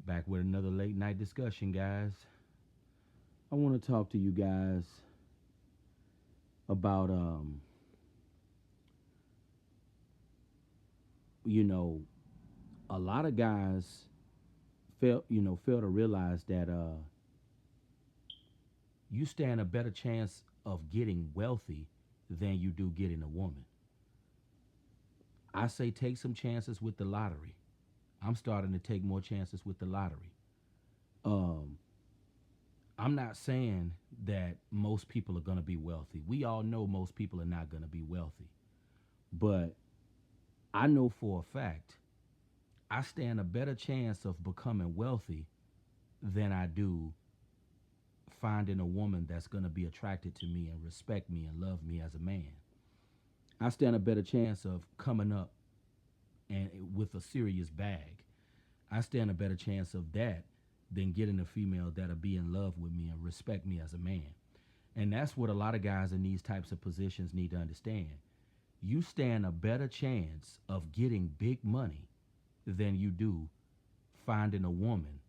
Back with another late night discussion, guys. I want to talk to you guys about you know, a lot of guys fail to realize that you stand a better chance of getting wealthy than you do getting a woman. I say take some chances with the lottery. I'm starting to take more chances with the lottery. Um I'm not saying that most people are going to be wealthy. We all know most people are not going to be wealthy. But I know for a fact I stand a better chance of becoming wealthy than I do finding a woman that's going to be attracted to me and respect me and love me as a man. I stand a better chance of coming up and with a serious bag. I stand a better chance of that than getting a female that'll be in love with me and respect me as a man. And that's what a lot of guys in these types of positions need to understand. You stand a better chance of getting big money than you do finding a woman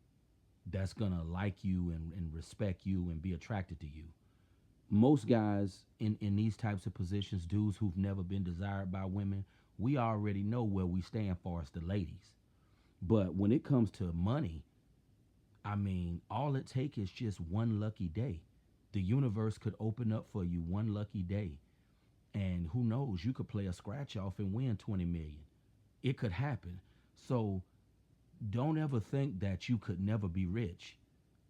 that's gonna like you and respect you and be attracted to you. Most guys in these types of positions, dudes who've never been desired by women, we already know where we stand for as the ladies. But when it comes to money, I mean, all it takes is just one lucky day. The universe could open up for you one lucky day. And who knows, you could play a scratch off and win 20 million. It could happen. So don't ever think that you could never be rich.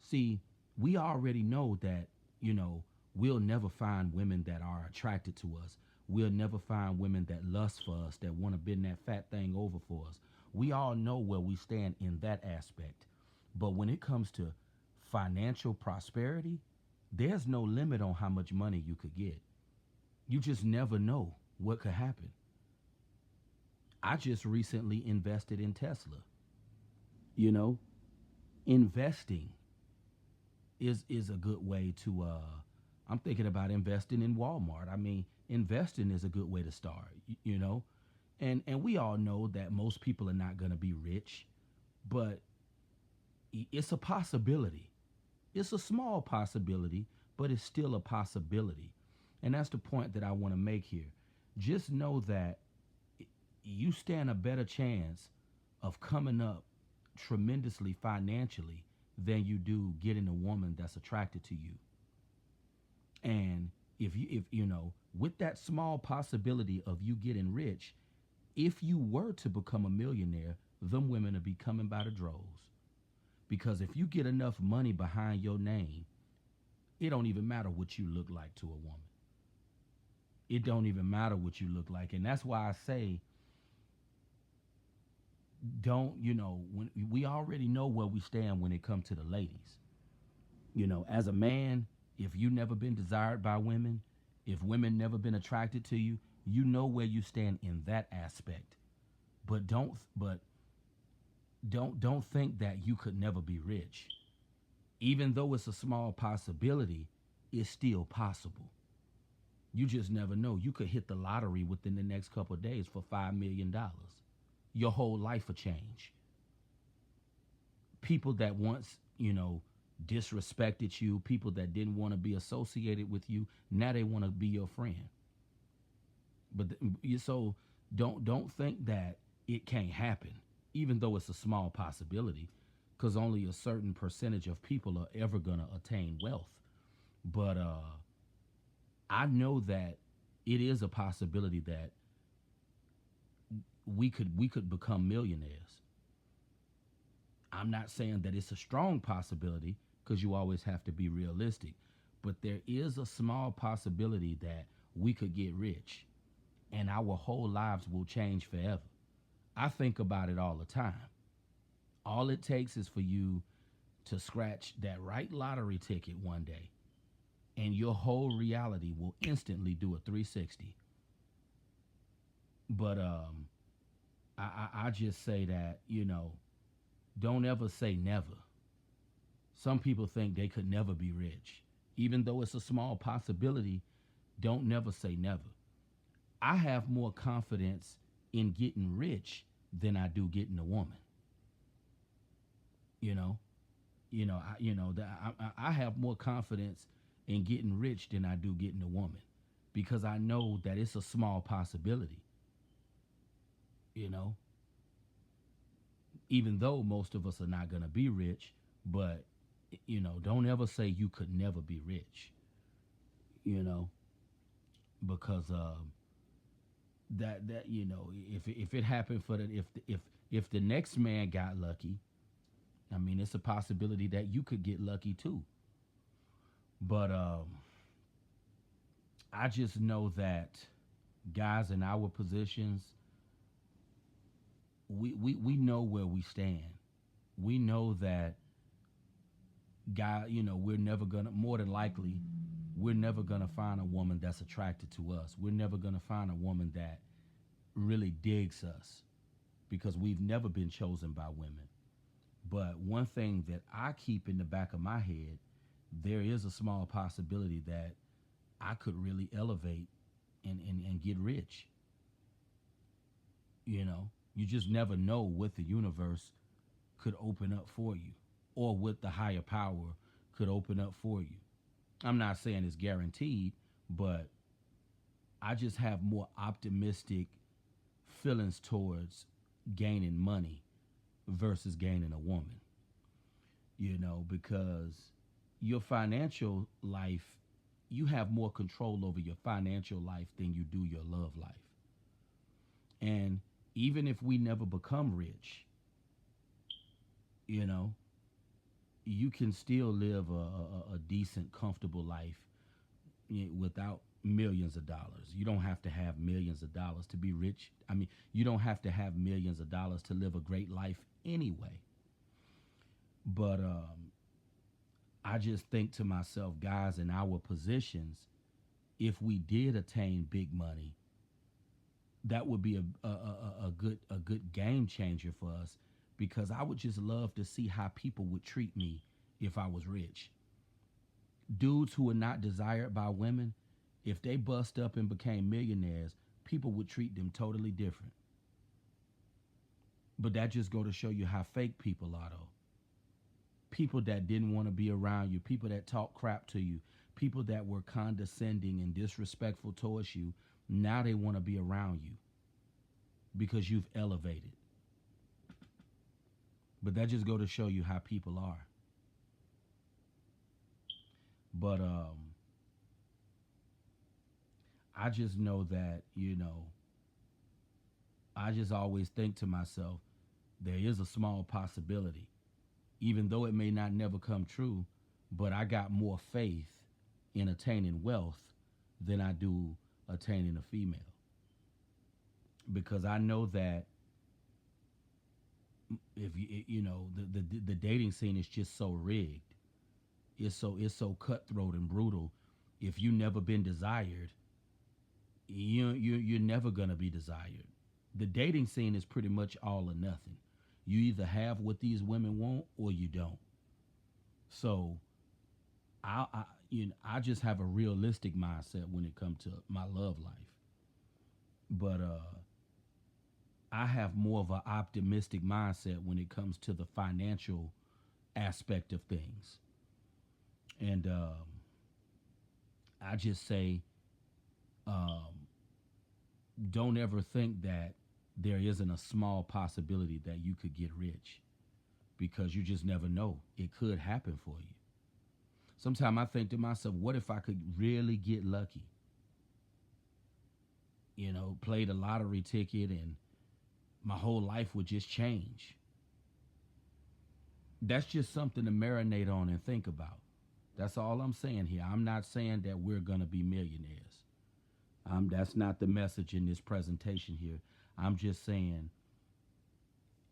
See, we already know that, you know, we'll never find women that are attracted to us. We'll never find women that lust for us, that want to bend that fat thing over for us. We all know where we stand in that aspect. But when it comes to financial prosperity, there's no limit on how much money you could get. You just never know what could happen. I just recently invested in Tesla. You know, investing is a good way to I'm thinking about investing in Walmart. I mean, investing is a good way to start, you know. And we all know that most people are not going to be rich, but it's a possibility. It's a small possibility, but it's still a possibility. And that's the point that I want to make here. Just know that you stand a better chance of coming up tremendously financially than you do getting a woman that's attracted to you. And if you know, with that small possibility of you getting rich, if you were to become a millionaire, them women will be coming by the droves. Because if you get enough money behind your name, it don't even matter what you look like to a woman. It don't even matter what you look like. And that's why I say, don't, you know, when we already know where we stand when it comes to the ladies. You know, as a man, if you never been desired by women, if women never been attracted to you, you know where you stand in that aspect. But don't think that you could never be rich. Even though it's a small possibility, it's still possible. You just never know. You could hit the lottery within the next couple of days for $5 million. Your whole life will change. People that once, you know, disrespected you, people that didn't want to be associated with you, now they want to be your friend. So don't think that it can't happen, even though it's a small possibility, because only a certain percentage of people are ever gonna attain wealth. But I know that it is a possibility that we could become millionaires. I'm not saying that it's a strong possibility because you always have to be realistic, but there is a small possibility that we could get rich and our whole lives will change forever. I think about it all the time. All it takes is for you to scratch that right lottery ticket one day, and your whole reality will instantly do a 360. But I just say that, you know, don't ever say never. Some people think they could never be rich. Even though it's a small possibility, don't never say never. I have more confidence in getting rich than I do getting a woman. You know, I have more confidence in getting rich than I do getting a woman, because I know that it's a small possibility. You know, even though most of us are not going to be rich, but don't ever say you could never be rich. You know, because that if it happened for the if the next man got lucky, I mean, it's a possibility that you could get lucky too. But I just know that guys in our positions, we know where we stand. We know that we're never gonna, more than likely, we're never gonna find a woman that's attracted to us. We're never gonna find a woman that really digs us, because we've never been chosen by women. But one thing that I keep in the back of my head, there is a small possibility that I could really elevate and get rich. You just never know what the universe could open up for you, or what the higher power could open up for you. I'm not saying it's guaranteed, but I just have more optimistic feelings towards gaining money versus gaining a woman. Because your financial life, you have more control over your financial life than you do your love life. And even if we never become rich, you know, you can still live a decent, comfortable life without millions of dollars. You don't have to have millions of dollars to be rich. I mean, you don't have to have millions of dollars to live a great life anyway. But I just think to myself, guys in our positions, if we did attain big money, that would be a good game changer for us, because I would just love to see how people would treat me if I was rich. Dudes who are not desired by women, if they bust up and became millionaires, people would treat them totally different. But that just go to show you how fake people are, though. People that didn't want to be around you, people that talk crap to you, people that were condescending and disrespectful towards you, now they want to be around you because you've elevated. But that just go to show you how people are. But I just know that, I just always think to myself, there is a small possibility, even though it may not never come true, but I got more faith in attaining wealth than I do attaining a female. Because I know that if the dating scene is just so rigged. It's so cutthroat and brutal. If you never been desired, you're never gonna be desired. The dating scene is pretty much all or nothing. You either have what these women want or you don't. So I just have a realistic mindset when it comes to my love life. But I have more of an optimistic mindset when it comes to the financial aspect of things. And I just say, um, don't ever think that there isn't a small possibility that you could get rich, because you just never know. It could happen for you. Sometimes I think to myself, what if I could really get lucky? Play the lottery ticket and my whole life would just change. That's just something to marinate on and think about. That's all I'm saying here. I'm not saying that we're going to be millionaires. That's not the message in this presentation here. I'm just saying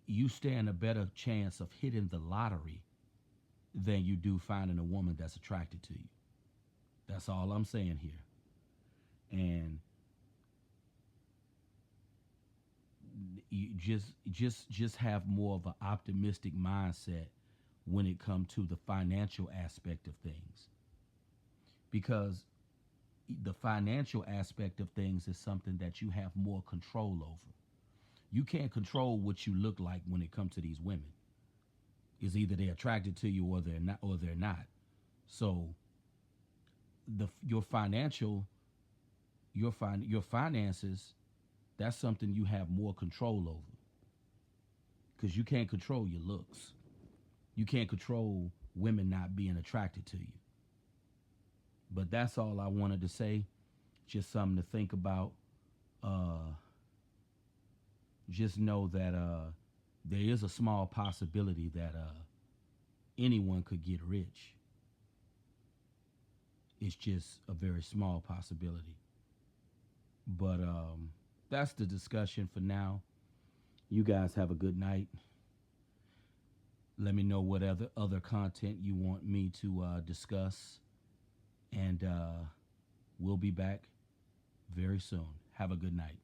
you stand a better chance of hitting the lottery than you do finding a woman that's attracted to you. That's all I'm saying here. And you just have more of an optimistic mindset when it comes to the financial aspect of things, because the financial aspect of things is something that you have more control over. You can't control what you look like when it comes to these women. Is either they're attracted to you or they're not. So your financial your finances, that's something you have more control over, because you can't control your looks. You can't control women not being attracted to you. But that's all I wanted to say. Just something to think about. Uh, just know that there is a small possibility that anyone could get rich. It's just a very small possibility. But that's the discussion for now. You guys have a good night. Let me know what other content you want me to discuss, and we'll be back very soon. Have a good night.